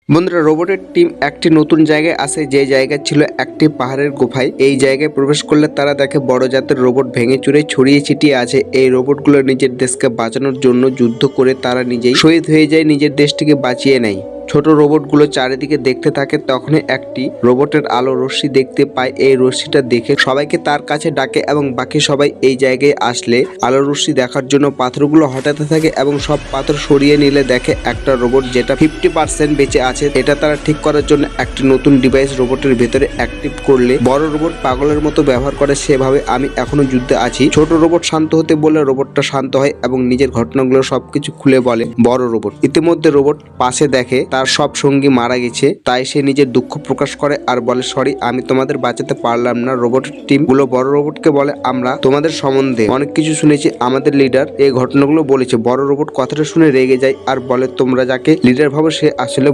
বন্ধুরা, রোবটের টিম একটি নতুন জায়গায় আসে, যে জায়গা ছিল একটি পাহাড়ের গুফায়। এই জায়গায় প্রবেশ করলে তারা দেখে বড় জাতের রোবট ভেঙে চুরে ছড়িয়ে ছিটিয়ে আছে। এই রোবটগুলো নিজের দেশকে বাঁচানোর জন্য যুদ্ধ করে তারা নিজেই শহীদ হয়ে যায়, নিজের দেশটিকে বাঁচিয়ে নেয়। ছোট রোবটগুলো চারিদিকে দেখতে থাকে, তখনই একটি রোবটের আলো রশ্মি দেখতে পায়। এই রশ্মিটা দেখে সবাইকে তার কাছে ডাকে এবং বাকি সবাই এই জায়গায় আসলে আলো রশ্মি দেখার জন্য পাথরগুলো হটাতে থাকে এবং সব পাথর সরিয়ে নিলে দেখে একটা রোবট যেটা 50% বেঁচে আছে। এটা তারা ঠিক করার জন্য একটি নতুন ডিভাইস রোবটের ভেতরে অ্যাক্টিভ করলে বড় রোবট পাগলের মতো ব্যবহার করে। সেভাবে আমি এখনো যুদ্ধে আছি। ছোট রোবট শান্ত হতে বলে রোবটটা শান্ত হয় এবং নিজের ঘটনাগুলো সবকিছু খুলে বলে বড় রোবট। ইতিমধ্যে রোবট পাশে দেখে তার সব সঙ্গী মারা গেছে, তাই সে নিজের দুঃখ প্রকাশ করে আর বলে, সরি, আমি তোমাদের বাঁচাতে পারলাম না। রোবটের টিম গুলো বড় রোবটকে বলে, আমরা তোমাদের সম্বন্ধে অনেক কিছু শুনেছি, আমাদের লিডার এই ঘটনাগুলো বলেছে। বড় রোবট কথাটা শুনে রেগে যায় আর বলে, তোমরা যাকে লিডার ভাবো সে আসলে